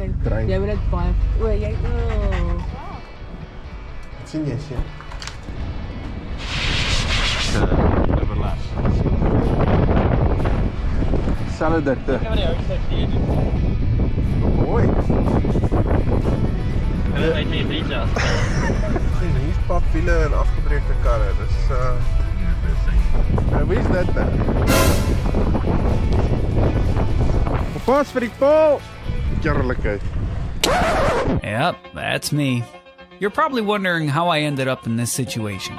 Okay. Trein. Jy moet dit baie... O, jy... Wat sien jy sien? Overlap. Selfde dikte. Kan die ou sê hier. Mooi. Hulle het my visa. Sien, hier's pak wiele en afgebreekte karre. Dis wie is dit nou? Pas vir die paal. Jarlikheid. Yep, that's me. You're probably wondering how I ended up in this situation.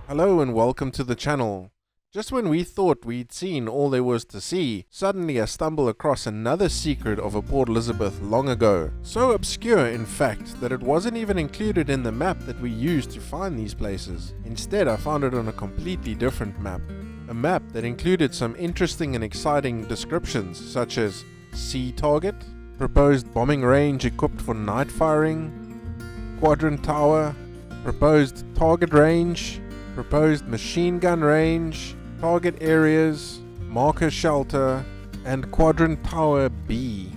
Hello and welcome to the channel. Just when we thought we'd seen all there was to see, suddenly I stumble across another secret of a Port Elizabeth long ago. So obscure in fact that it wasn't even included in the map that we used to find these places. Instead I found it on a completely different map. A map that included some interesting and exciting descriptions such as sea target, proposed bombing range equipped for night firing, quadrant tower, proposed target range, proposed machine gun range, target areas, marker shelter, and quadrant tower B.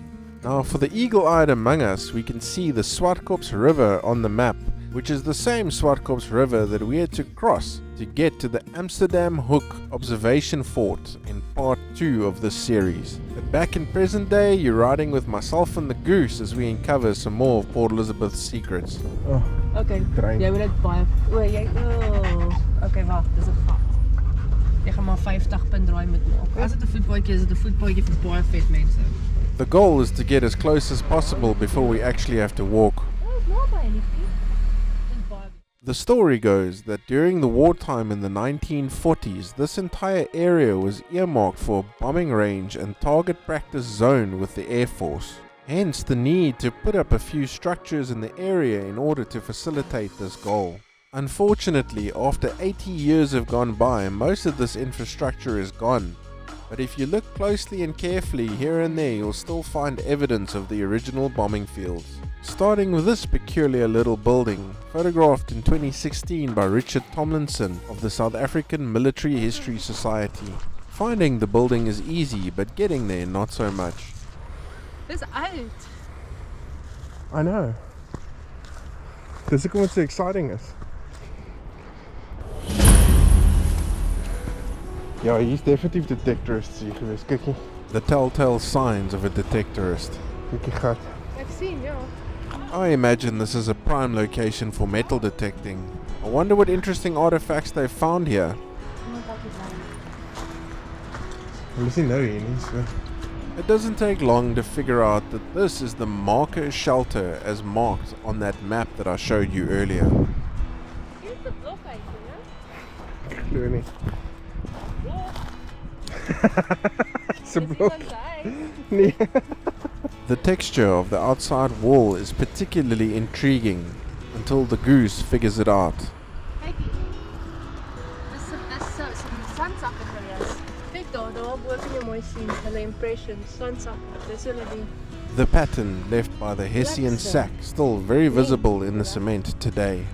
Now for the eagle-eyed among us, we can see the Swartkops River on the map, which is the same Swartkops River that we had to cross to get to the Amsterdam Hook Observation Fort in part 2 of this series. But back in present day, you're riding with myself and the Goose as we uncover some more of Port Elizabeth's secrets. Oh, okay. Trein. Jy moet dit baie... O, jy... Okay, wacht, dis 'n gat. Jy gaan maar 50 punt draai moet maak. As dit 'n voetpaadjie is, dit 'n voetpaadjie vir baie vet mense. The goal is to get as close as possible before we actually have to walk. The story goes that during the wartime in the 1940s, this entire area was earmarked for a bombing range and target practice zone with the Air Force. Hence the need to put up a few structures in the area in order to facilitate this goal. Unfortunately, after 80 years have gone by, most of this infrastructure is gone. But if you look closely and carefully here and there, you'll still find evidence of the original bombing fields. Starting with this peculiar little building, photographed in 2016 by Richard Tomlinson of the South African Military History Society. Finding the building is easy, but getting there not so much. Dis oud. I know. Dis hoekom dit so exciting is. Ja, hier's definitief detectorists hier gewees. Kykie. The telltale signs of a detectorist. Kykie gat. Ek sien, ja. I imagine this is a prime location for metal detecting. I wonder what interesting artifacts they found here. It doesn't take long to figure out that this is the marker shelter as marked on that map that I showed you earlier. Here's the blok uit, Ek glo nie. It's a block. Nee. The texture of the outside wall is particularly intriguing until the Goose figures it out. Kykie. Dis so sandsakke gewees. Kyk daar bo kan jy mooi sien hulle impressions, sandsakke. Dis hulle die. The pattern left by the Hessian sack still very visible in the cement today.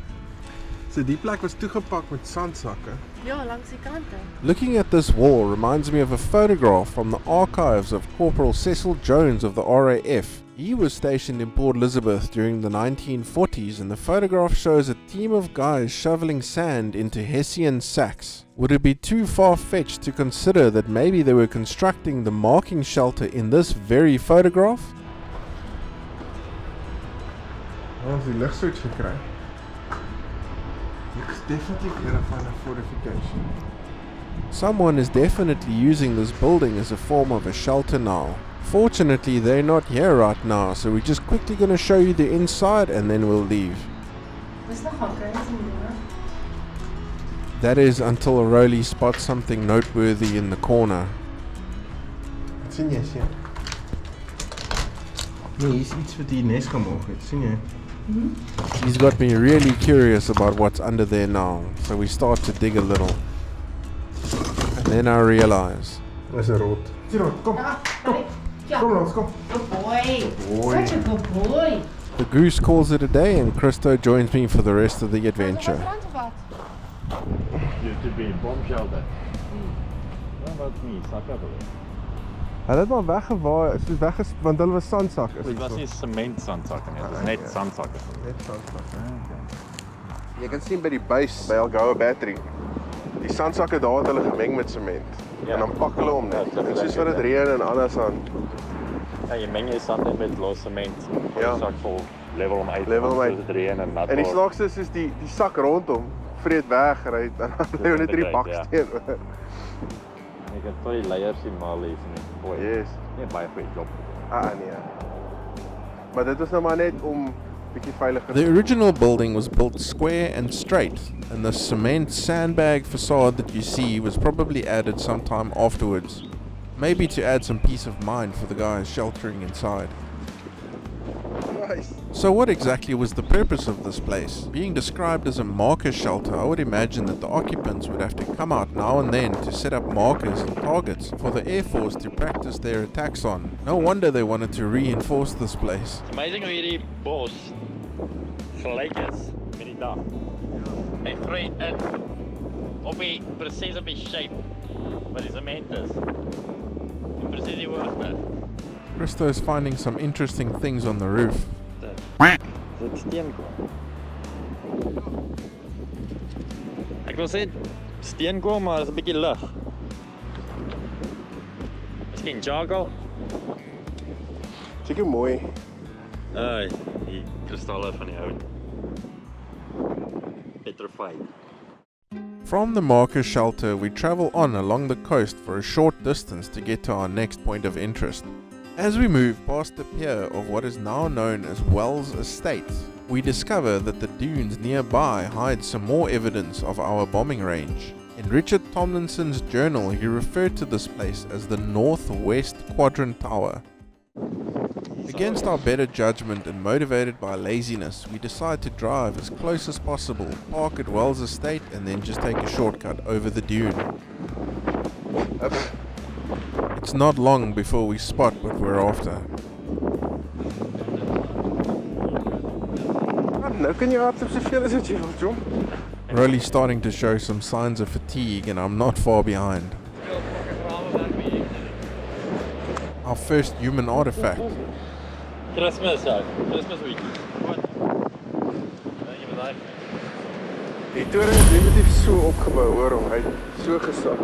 So die plek was toegepak met sandsakke. Ja, langs die kante. Looking at this wall reminds me of a photograph from the archives of Cpl Cecil Jones of the RAF. He was stationed in Port Elizabeth during the 1940s, and the photograph shows a team of guys shoveling sand into Hessian sacks. Would it be too far-fetched to consider that maybe they were constructing the marking shelter in this very photograph? Ons die ligswitch gekry. It's definitely clarifying a fortification. Someone is definitely using this building as a form of a shelter now. Fortunately, they're not here right now, so we're just quickly going to show you the inside and then we'll leave. That is until Rolly spots something noteworthy in the corner. Wat sien jy? Nee, hier is iets wat die nes gemaak het, sien jy? He's got me really curious about what's under there now, so we start to dig a little. And then I realize. There's a rot. Kom Lars, kom. Good boy. Boy. Such a good boy. The goose calls it a day and Christo joins me for the rest of the Wat adventure. land of wat? Used to be a bomb shelter. Well, that's me, suck up a bit. Hulle het maar weggewaai, soos want hulle was sandsakke. Dit was nie cement sandsakke nie, dit was net sandsakke. Net sandsakke. Jy kan sien by die base by Algoa Battery. Die sandsakke daar het hulle gemeng met sement. Ja. En dan pak hulle hom net. Ja, En soos wat dit reën en alles aan. Ja, jy meng jy sand net met los cement. Ja. Sak vol level om uit. Level om uit. Dit reën en nat. En die snaakste is soos die sak rondom vreet weg, ry dan bly net hierdie baksteen oor. Ek het tot die leiers sien maar leef nie. Boy. Yes. Nee, baie goeie job. Nee. Maar dit is nou maar net om bietjie veiliger. The original building was built square and straight, and the cement sandbag facade that you see was probably added sometime afterwards. Maybe to add some peace of mind for the guys sheltering inside. Nice. So what exactly was the purpose of this place? Being described as a marker shelter, I would imagine that the occupants would have to come out now and then to set up markers and targets for the Air Force to practice their attacks on. No wonder they wanted to reinforce this place. Amazing hoe hierdie bos gelyk is met die dag. Hy groei in op die presies op die shape wat die cement is. En presies die hoogte. Christo is finding some interesting things on the roof. Dit steenkool. Ek wil sê steenkool, maar is 'n bietjie lig. Miskien charcoal? Seker mooi. Ai, die kristalle van die hout. Petrified. From the marker shelter, we travel on along the coast for a short distance to get to our next point of interest. As we move past the pier of what is now known as Wells Estate, we discover that the dunes nearby hide some more evidence of our bombing range. In Richard Tomlinson's journal, he referred to this place as the Northwest Quadrant Tower. Against our better judgment and motivated by laziness, we decide to drive as close as possible, park at Wells Estate, and then just take a shortcut over the dune. It's not long before we spot what we're after. Nou kan jy hardloop soveel as wat jy wil, John. Really starting to show some signs of fatigue, and I'm not far behind. Our first human artifact. Christmas week. Wat? Jy moet daai. Die toring is definitief so opgebou, hoor hom. Hy het so gesak.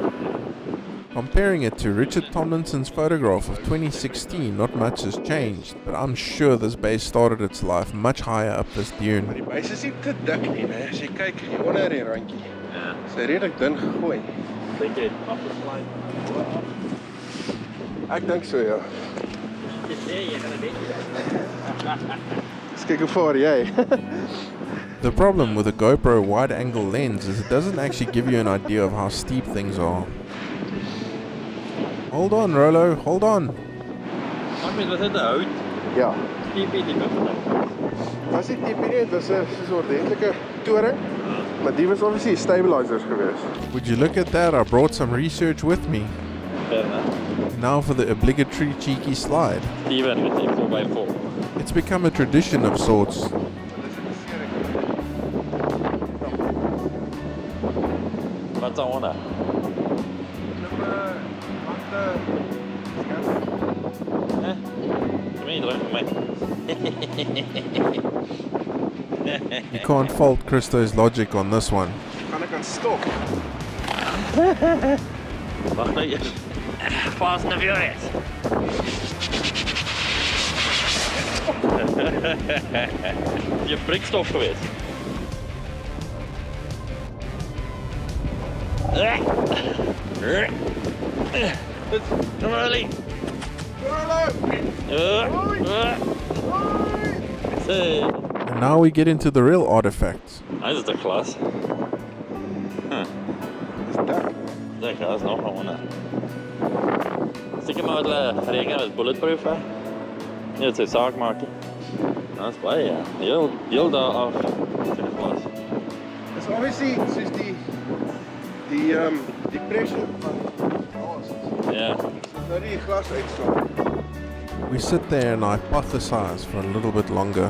Comparing it to Richard Tomlinson's photograph of 2016, not much has changed, but I'm sure this base started its life much higher up this dune. Maar die base is nie te dik nie, né? As jy kyk hier onder die randjie. Ja. Sy redelijk dun gegooi. Dink jy afgesluit? Ek dink so, ja. Jy sê jy gaan 'n bietjie. Eens kyk hoe vaar jy. The problem with a GoPro wide-angle lens is it doesn't actually give you an idea of how steep things are. Hold on, Rolo, hold on. Ek weet wat dit hout. Ja. Tipe die bepaal. Was die tipe nie, dit was 'n ordentlike toring. Maar die was obviously stabilizers geweest. Would you look at that? I brought some research with me. Now for the obligatory cheeky slide. Steven met die 4x4. It's become a tradition of sorts. Wat's daaronder? Kom hier, druk my. You can't fault Christo's logic on this one. Gaan ek aan stop? Wag nou eers. Fast and Furious. Je prikstof geweest. Come on, Ellie. And now we get into the real artifacts. Dit is de klas. Dis dik. Dit is nog een. Zeker maar wat gereken met bulletproof. Hè? Dit is zaak maken. That's baie, ja. Heel daar af vir die glas. It's obviously soos die pressure van die glas. Ja. So nou die glas uitslaan. We sit there and hypothesize for a little bit longer.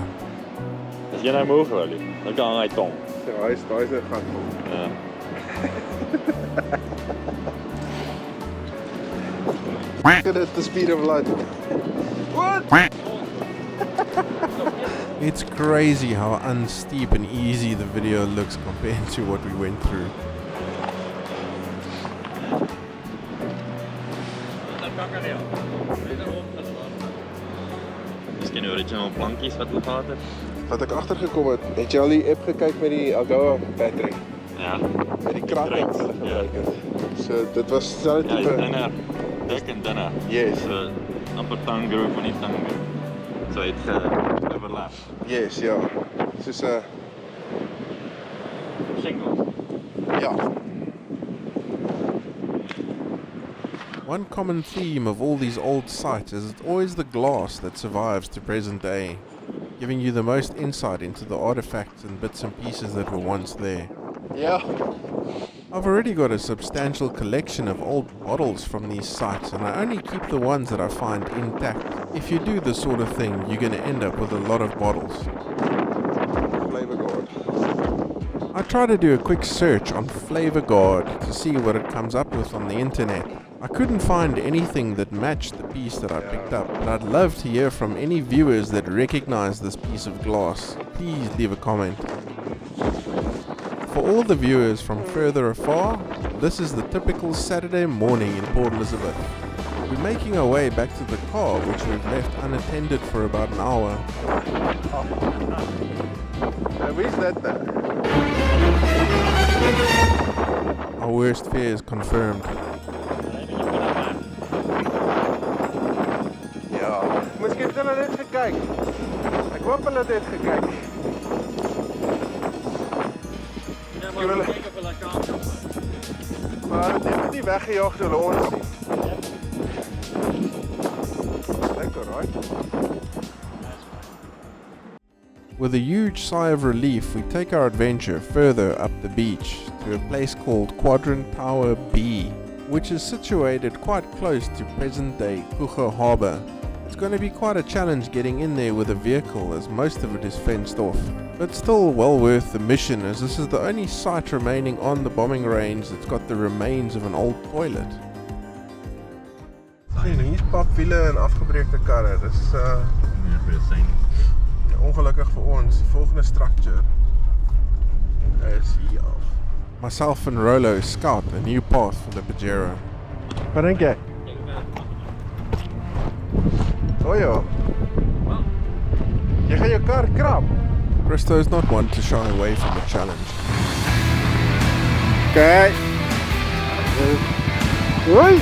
As jy nou move hoor, dan kan hy tong. Ja, hy is daai se gat. Ja. Look at the speed of light. What? It's crazy how unsteep and easy the video looks compared to what we went through. Miskien original plankies wat hulle gehad het. Wat ek agtergekom het jy al die app gekyk met die AGOA battery? Ja. Met die krag wat hulle gebruik het. So dit was dieselfde Ja, tipe. dinner. Dik en dinner. Yes. So amper tango van die tango. So het overlap. Yes, ja. Soos 'n Single. ja. One common theme of all these old sites is it's always the glass that survives to present day, giving you the most insight into the artifacts and bits and pieces that were once there. Ja. I've already got a substantial collection of old bottles from these sites, and I only keep the ones that I find intact. If you do this sort of thing, you're going to end up with a lot of bottles. Flavor guard. I try to do a quick search on Flavor Guard to see what it comes up with on the internet. I couldn't find anything that matched the piece that I picked up, but I'd love to hear from any viewers that recognize this piece of glass. Please leave a comment. For all the viewers from further afar, this is the typical Saturday morning in Port Elizabeth. We're making our way back to the car, which we've left unattended for about an hour. Where's that now? Our worst fear is confirmed. Ja. Miskien het hulle net gekyk. Ek hoop hulle het dit gekyk. Ja, maar hulle- kyk of hulle kan. Maar hulle het nie weggejaag toe hulle ons nie. Lekker, right? With a huge sigh of relief, we take our adventure further up the beach to a place called Quadrant Tower B, which is situated quite close to present-day Kucha Harbour. It's going to be quite a challenge getting in there with a vehicle, as most of it is fenced off, but still well worth the mission, as this is the only site remaining on the bombing range that's got the remains of an old toilet. Sien, hier's papwiele en afgebreekte karre. Dis Ja, vir die sein. ongelukkig vir ons. Die volgende structure is hier af. Myself and Rolo scout a new path for the Pajero. Wat dink jy? O ja. Jy gaan jou kar krap. Christo is not one to shy away from a challenge. Okay. Hoi.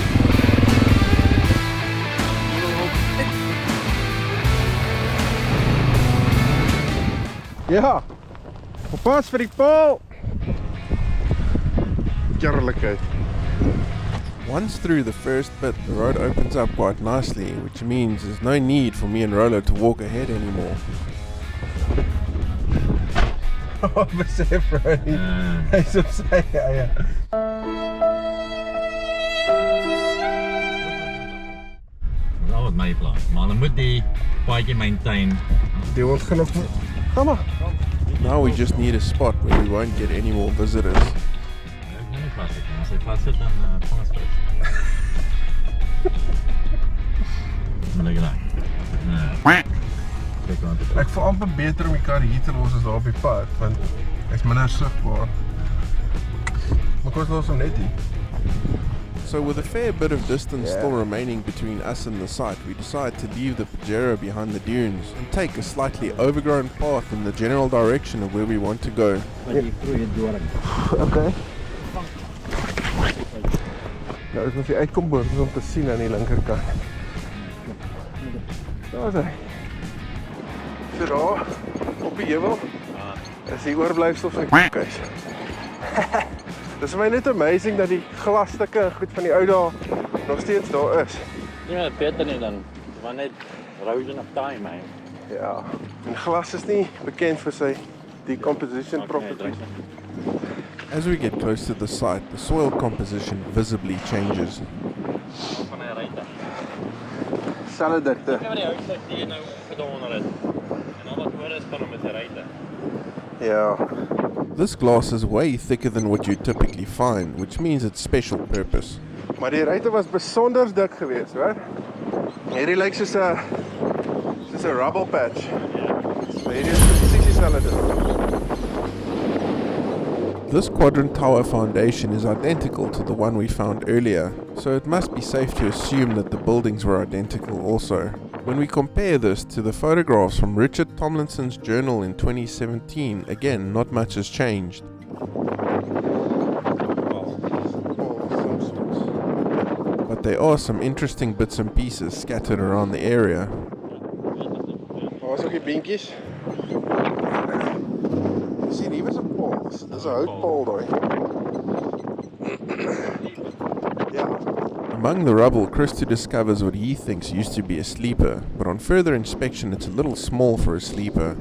Ja. Oppas vir die paal. Jarlikheid. Once through the first bit, the road opens up quite nicely, which means there's no need for me and Rolo to walk ahead anymore. Besef Ronnie. Hy's op sy eie. Dis al wat my plan. Maar hulle moet die paadjie maintain. Die ons gaan op. Kom maar. Now we just need a spot where we won't get any more visitors. Ek moet nie vassit nie. As hy vassit dan vang ons vis. Lekker daai. Kyk wat dit. Ek voel amper beter om die kar hier te los as daar op die pad, want hy's minder sigbaar. Maar kom ons los hom net hier. So with a fair bit of distance still remaining between us and the site, we decide to leave the Pajero behind the dunes and take a slightly overgrown path in the general direction of where we want to go. Okay. Nou is ons die uitkomboord om te sien aan die linkerkant. Daar is hy. So daar, op die heuwel, is die oorblyfsel van die koekhuis. Dit is vir my net amazing dat die glasstukke en goed van die ou dae nog steeds daar is. Ja, beter nie dan. Maar net erosion of time, man. Ja. En glas is nie bekend vir sy decomposition properties. As we get close to the site, the soil composition visibly changes. Van die ruiter. Selfde dikte. Ek het die houtsak die nou gedaan onder het. En al wat oor is van hom is die ruiter. Ja. This glass is way thicker than what you typically find, which means it's special purpose. Maar die ruiter was besonder dik geweest, hoor. Hierdie lyk soos 'n rubble patch. So hierdie is presies dieselfde. This quadrant tower foundation is identical to the one we found earlier, so it must be safe to assume that the buildings were identical also. When we compare this to the photographs from Richard Tomlinson's journal in 2017, again, not much has changed. But there are some interesting bits and pieces scattered around the area. Daar is ook die beentjies. Sien, hier was 'n paal. Dis 'n houtpaal daai. Ja. Among the rubble, Christo discovers what he thinks used to be a sleeper, but on further inspection it's a little small for a sleeper.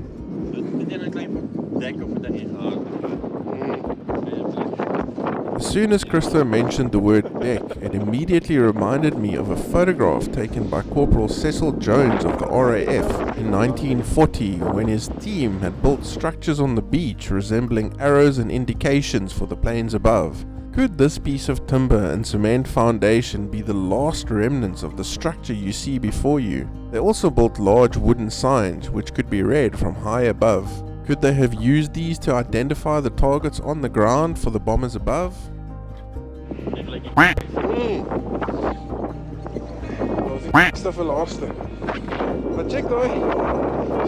As soon as Christo mentioned the word deck, it immediately reminded me of a photograph taken by Cpl Cecil Jones of the RAF in 1940 when his team had built structures on the beach resembling arrows and indications for the planes above. Could this piece of timber and cement foundation be the last remnants of the structure you see before you? They also built large wooden signs which could be read from high above. Could they have used these to identify the targets on the ground for the bombers above? Dis die laaste. Maar check daai.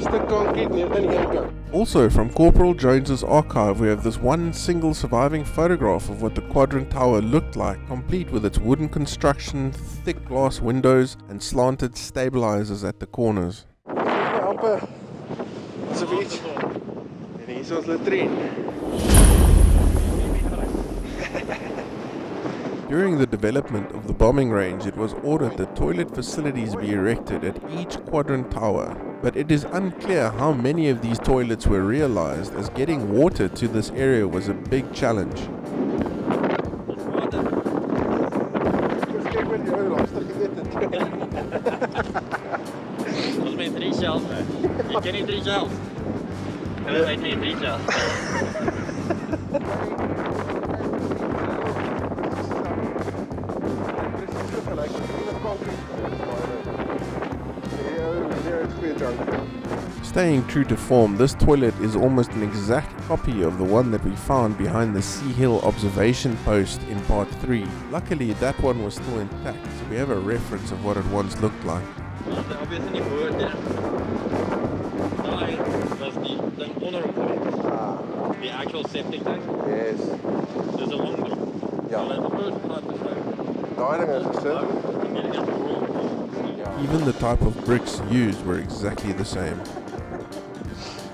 Stuk concrete net aan die een kant. Also, from Cpl Jones's archive, we have this one single surviving photograph of what the quadrant tower looked like, complete with its wooden construction, thick glass windows, and slanted stabilizers at the corners. Amper asof iets. En hier is ons latrine. During the development of the bombing range, it was ordered that toilet facilities be erected at each quadrant tower, but it is unclear how many of these toilets were realized, as getting water to this area was a big challenge. Ons met 3 shells, jy ken nie 3 shells. Hulle weet nie 3 shells. Staying true to form, this toilet is almost an exact copy of the one that we found behind the Sea Hill observation post in part 3. Luckily, that one was still intact, so we have a reference of what it once looked like. Obviously nie behoort nie. Daai was die ding onder hom. Die actual septic tank. Yes. Dis 'n long ding. Ja. Hulle het groot plat besluit. Daai ding is gesit. Even the type of bricks used were exactly the same.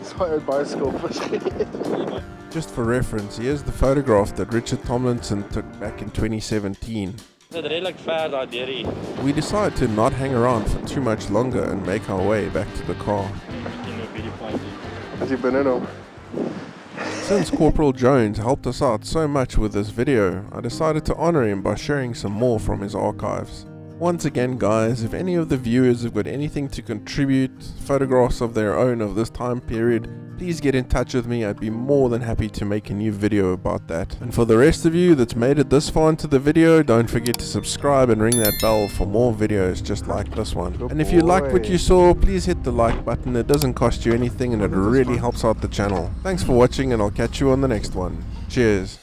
Sorry, bicycle misschien. Just for reference, here's the photograph that Richard Tomlinson took back in 2017. Dit redelik ver daar deur die. We decided to not hang around for too much longer and make our way back to the car. As jy binne hom. Since Cpl Jones helped us out so much with this video, I decided to honor him by sharing some more from his archives. Once again guys, if any of the viewers have got anything to contribute, photographs of their own of this time period, please get in touch with me. I'd be more than happy to make a new video about that. And for the rest of you that's made it this far into the video, don't forget to subscribe and ring that bell for more videos just like this one. And if you liked what you saw, please hit the like button. It doesn't cost you anything and it really helps out the channel. Thanks for watching and I'll catch you on the next one. Cheers.